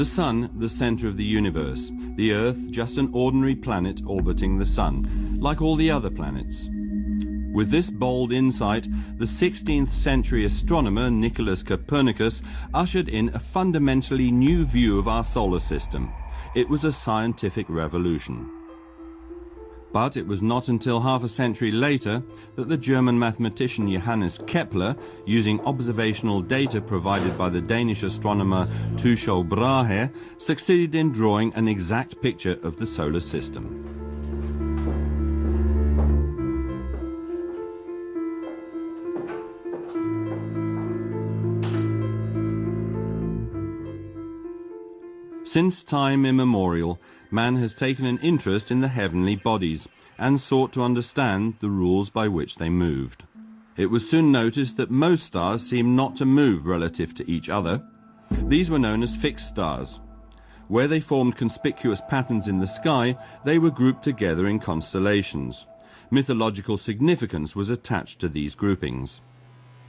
The Sun, the center of the universe. The Earth, just an ordinary planet orbiting the Sun, like all the other planets. With this bold insight, the 16th century astronomer Nicholas Copernicus ushered in a fundamentally new view of our solar system. It was a scientific revolution. But it was not until half a century later that the German mathematician Johannes Kepler, using observational data provided by the Danish astronomer Tycho Brahe, succeeded in drawing an exact picture of the solar system. Since time immemorial, man has taken an interest in the heavenly bodies and sought to understand the rules by which they moved. It was soon noticed that most stars seemed not to move relative to each other. These were known as fixed stars. Where they formed conspicuous patterns in the sky, they were grouped together in constellations. Mythological significance was attached to these groupings.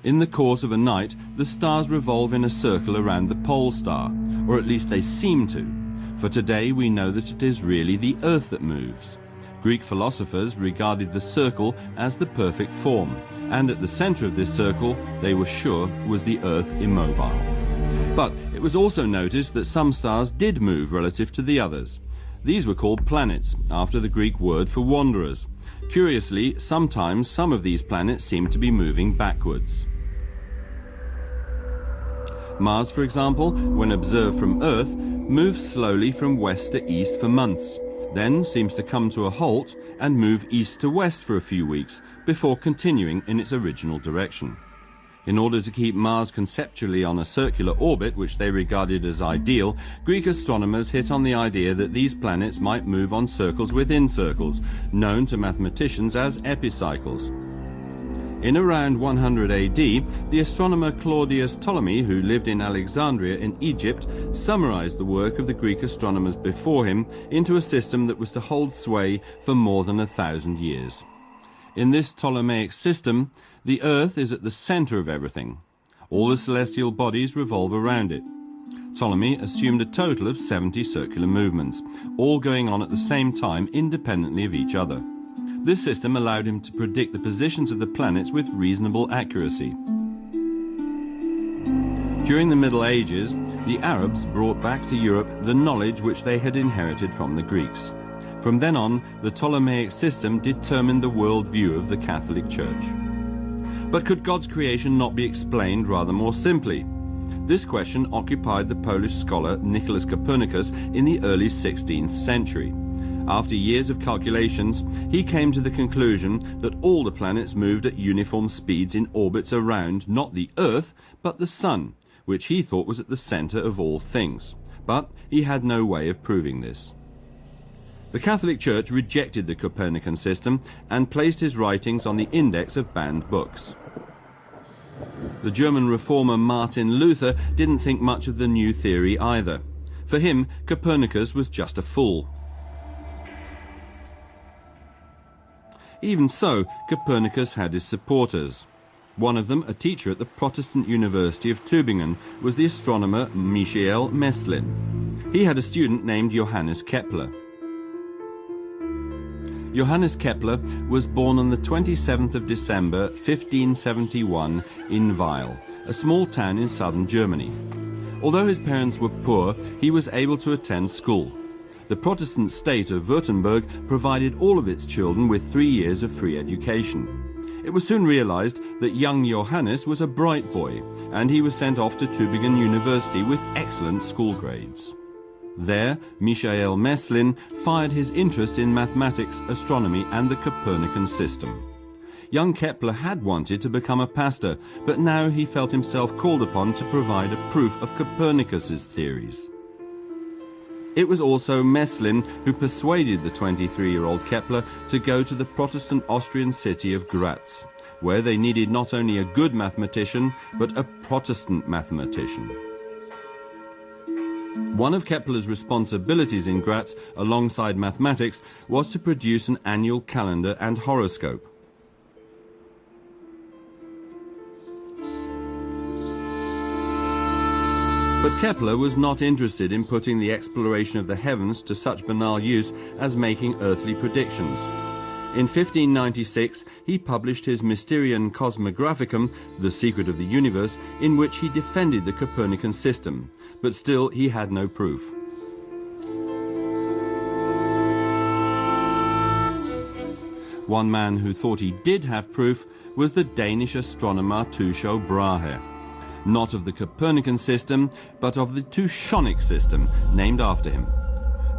In the course of a night, the stars revolve in a circle around the pole star, or at least they seem to. For today we know that it is really the Earth that moves. Greek philosophers regarded the circle as the perfect form, and at the center of this circle, they were sure, was the Earth immobile. But it was also noticed that some stars did move relative to the others. These were called planets, after the Greek word for wanderers. Curiously, sometimes some of these planets seemed to be moving backwards. Mars, for example, when observed from Earth, moves slowly from west to east for months, then seems to come to a halt and move east to west for a few weeks before continuing in its original direction. In order to keep Mars conceptually on a circular orbit, which they regarded as ideal, Greek astronomers hit on the idea that these planets might move on circles within circles, known to mathematicians as epicycles. In around 100 AD, the astronomer Claudius Ptolemy, who lived in Alexandria in Egypt, summarized the work of the Greek astronomers before him into a system that was to hold sway for more than 1,000 years. In this Ptolemaic system, the Earth is at the center of everything. All the celestial bodies revolve around it. Ptolemy assumed a total of 70 circular movements, all going on at the same time independently of each other. This system allowed him to predict the positions of the planets with reasonable accuracy. During the Middle Ages, the Arabs brought back to Europe the knowledge which they had inherited from the Greeks. From then on, the Ptolemaic system determined the world view of the Catholic Church. But could God's creation not be explained rather more simply? This question occupied the Polish scholar Nicholas Copernicus in the early 16th century. After years of calculations, he came to the conclusion that all the planets moved at uniform speeds in orbits around not the Earth, but the Sun, which he thought was at the center of all things. But he had no way of proving this. The Catholic Church rejected the Copernican system and placed his writings on the index of banned books. The German reformer Martin Luther didn't think much of the new theory either. For him, Copernicus was just a fool. Even so, Copernicus had his supporters. One of them, a teacher at the Protestant University of Tübingen, was the astronomer Michael Messlin. He had a student named Johannes Kepler. Johannes Kepler was born on the 27th of December 1571 in Weil, a small town in southern Germany. Although his parents were poor, he was able to attend school. The Protestant state of Württemberg provided all of its children with 3 years of free education. It was soon realized that young Johannes was a bright boy, and he was sent off to Tübingen University with excellent school grades. There, Michael Messlin fired his interest in mathematics, astronomy, and the Copernican system. Young Kepler had wanted to become a pastor, but now he felt himself called upon to provide a proof of Copernicus's theories. It was also Messlin who persuaded the 23-year-old Kepler to go to the Protestant Austrian city of Graz, where they needed not only a good mathematician, but a Protestant mathematician. One of Kepler's responsibilities in Graz, alongside mathematics, was to produce an annual calendar and horoscope. But Kepler was not interested in putting the exploration of the heavens to such banal use as making earthly predictions. In 1596, he published his Mysterium Cosmographicum, The Secret of the Universe, in which he defended the Copernican system, but still he had no proof. One man who thought he did have proof was the Danish astronomer Tycho Brahe. Not of the Copernican system, but of the Tychonic system, named after him.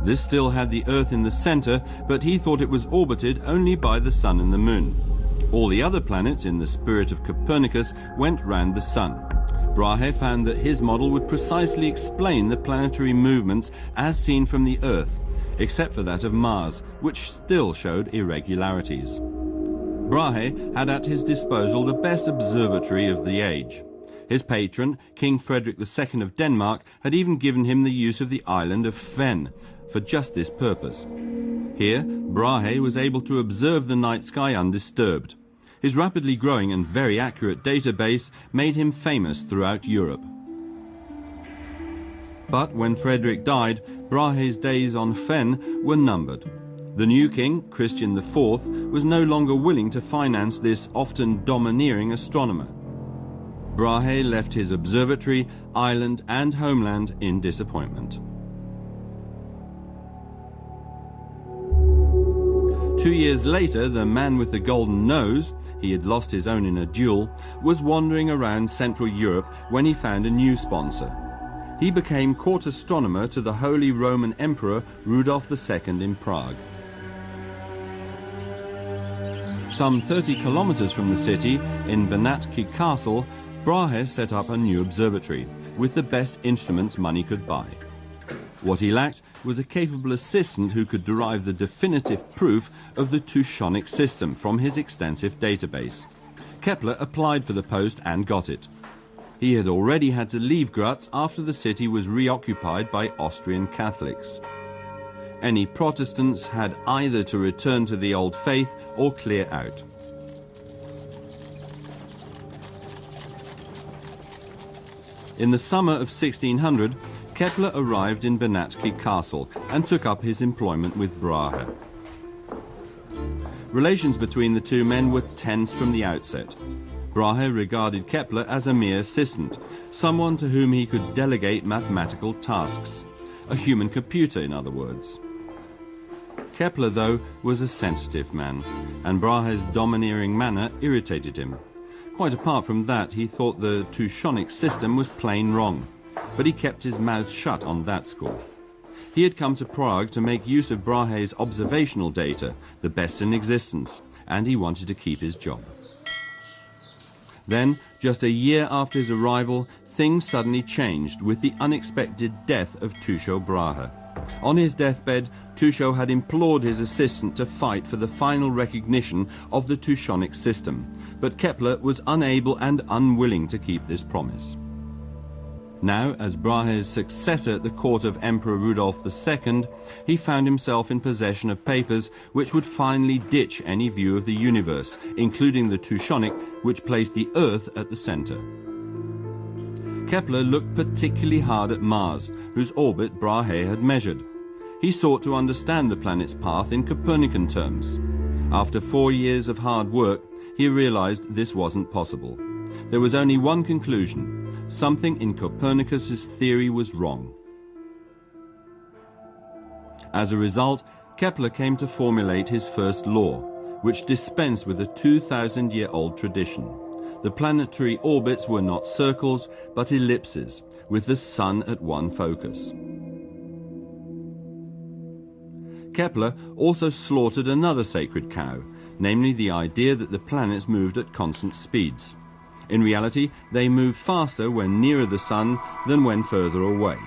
This still had the Earth in the center, but he thought it was orbited only by the Sun and the Moon. All the other planets, in the spirit of Copernicus, went round the Sun. Brahe found that his model would precisely explain the planetary movements as seen from the Earth, except for that of Mars, which still showed irregularities. Brahe had at his disposal the best observatory of the age. His patron, King Frederick II of Denmark, had even given him the use of the island of Fyn for just this purpose. Here, Brahe was able to observe the night sky undisturbed. His rapidly growing and very accurate database made him famous throughout Europe. But when Frederick died, Brahe's days on Fyn were numbered. The new king, Christian IV, was no longer willing to finance this often domineering astronomer. Brahe left his observatory, island and homeland in disappointment. 2 years later, the man with the golden nose, he had lost his own in a duel, was wandering around Central Europe when he found a new sponsor. He became court astronomer to the Holy Roman Emperor Rudolf II in Prague. Some 30 kilometers from the city, in Planetary Castle, Brahe set up a new observatory, with the best instruments money could buy. What he lacked was a capable assistant who could derive the definitive proof of the Tychonic system from his extensive database. Kepler applied for the post and got it. He had already had to leave Graz after the city was reoccupied by Austrian Catholics. Any Protestants had either to return to the old faith or clear out. In the summer of 1600, Kepler arrived in Planetary Castle and took up his employment with Brahe. Relations between the two men were tense from the outset. Brahe regarded Kepler as a mere assistant, someone to whom he could delegate mathematical tasks. A human computer, in other words. Kepler, though, was a sensitive man, and Brahe's domineering manner irritated him. Quite apart from that, he thought the Tychonic system was plain wrong, but he kept his mouth shut on that score. He had come to Prague to make use of Brahe's observational data, the best in existence, and he wanted to keep his job. Then, just a year after his arrival, things suddenly changed with the unexpected death of Tycho Brahe. On his deathbed, Tycho had implored his assistant to fight for the final recognition of the Tychonic system, but Kepler was unable and unwilling to keep this promise. Now, as Brahe's successor at the court of Emperor Rudolf II, he found himself in possession of papers which would finally ditch any view of the universe, including the Tychonic, which placed the Earth at the center. Kepler looked particularly hard at Mars, whose orbit Brahe had measured. He sought to understand the planet's path in Copernican terms. After 4 years of hard work, he realized this wasn't possible. There was only one conclusion. Something in Copernicus's theory was wrong. As a result, Kepler came to formulate his first law, which dispensed with a 2,000-year-old tradition. The planetary orbits were not circles, but ellipses, with the Sun at one focus. Kepler also slaughtered another sacred cow, namely the idea that the planets moved at constant speeds. In reality, they move faster when nearer the Sun than when further away.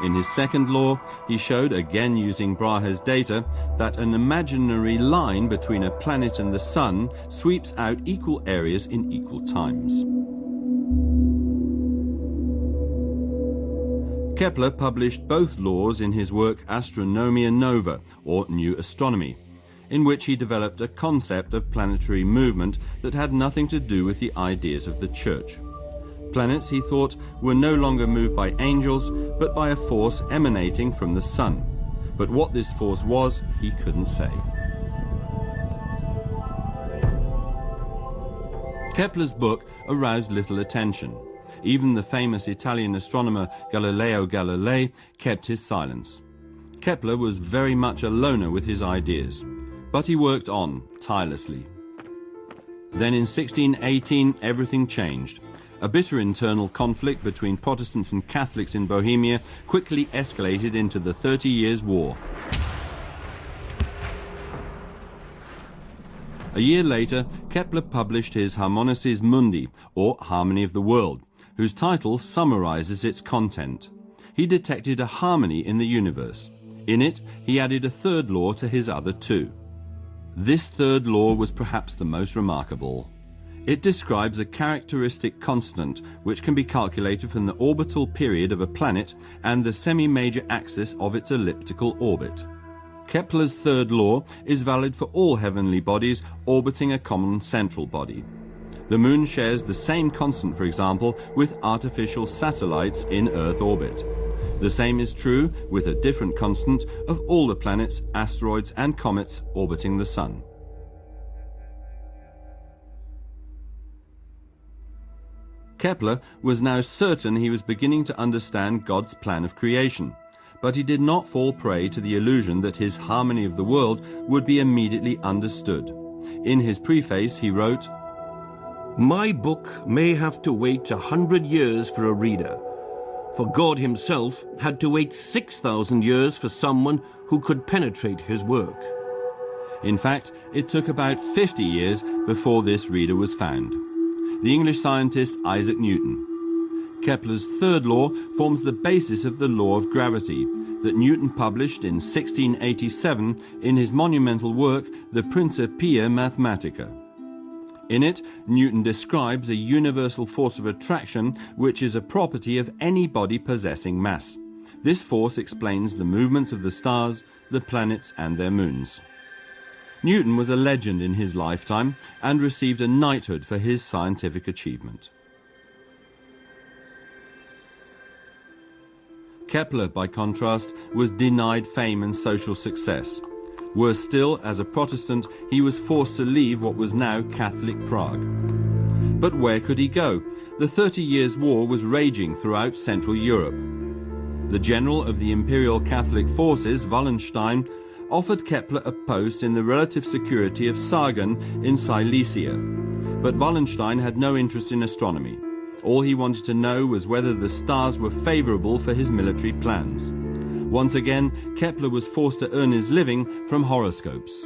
In his second law, he showed, again using Brahe's data, that an imaginary line between a planet and the Sun sweeps out equal areas in equal times. Kepler published both laws in his work Astronomy Nova, or New Astronomy, in which he developed a concept of planetary movement that had nothing to do with the ideas of the Church. Planets, he thought, were no longer moved by angels, but by a force emanating from the sun. But what this force was, he couldn't say. Kepler's book aroused little attention. Even the famous Italian astronomer Galileo Galilei kept his silence. Kepler was very much a loner with his ideas, but he worked on tirelessly. Then in 1618 everything changed. A bitter internal conflict between Protestants and Catholics in Bohemia quickly escalated into the 30 Years' War. A year later, Kepler published his Harmonices Mundi, or Harmony of the World, whose title summarizes its content. He detected a harmony in the universe. In it, he added a third law to his other two. This third law was perhaps the most remarkable. It describes a characteristic constant which can be calculated from the orbital period of a planet and the semi-major axis of its elliptical orbit. Kepler's third law is valid for all heavenly bodies orbiting a common central body. The Moon shares the same constant, for example, with artificial satellites in Earth orbit. The same is true, with a different constant, of all the planets, asteroids and comets orbiting the Sun. Kepler was now certain he was beginning to understand God's plan of creation, but he did not fall prey to the illusion that his Harmony of the World would be immediately understood. In his preface he wrote, "My book may have to wait 100 years for a reader, for God himself had to wait 6,000 years for someone who could penetrate his work." In fact, it took about 50 years before this reader was found. The English scientist Isaac Newton. Kepler's third law forms the basis of the law of gravity that Newton published in 1687 in his monumental work, the Principia Mathematica. In it, Newton describes a universal force of attraction which is a property of any body possessing mass. This force explains the movements of the stars, the planets and their moons. Newton was a legend in his lifetime and received a knighthood for his scientific achievement. Kepler, by contrast, was denied fame and social success. Worse still, as a Protestant, he was forced to leave what was now Catholic Prague. But where could he go? The 30 Years' War was raging throughout Central Europe. The general of the Imperial Catholic forces, Wallenstein, offered Kepler a post in the relative security of Sagan in Silesia. But Wallenstein had no interest in astronomy. All he wanted to know was whether the stars were favorable for his military plans. Once again, Kepler was forced to earn his living from horoscopes.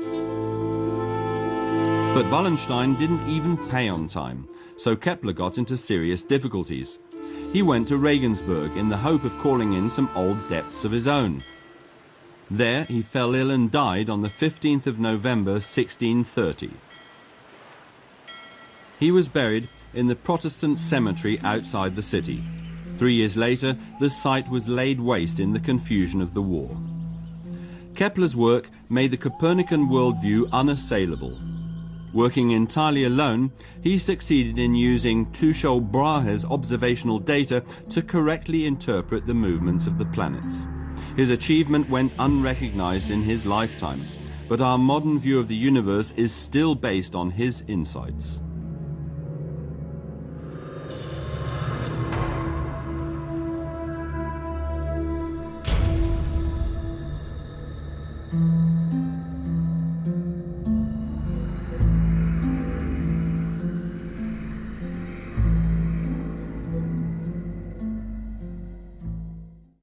But Wallenstein didn't even pay on time, so Kepler got into serious difficulties. He went to Regensburg in the hope of calling in some old debts of his own. There he fell ill and died on the 15th of November 1630. He was buried in the Protestant cemetery outside the city. 3 years later, the site was laid waste in the confusion of the war. Kepler's work made the Copernican worldview unassailable. Working entirely alone, he succeeded in using Tycho Brahe's observational data to correctly interpret the movements of the planets. His achievement went unrecognized in his lifetime, but our modern view of the universe is still based on his insights.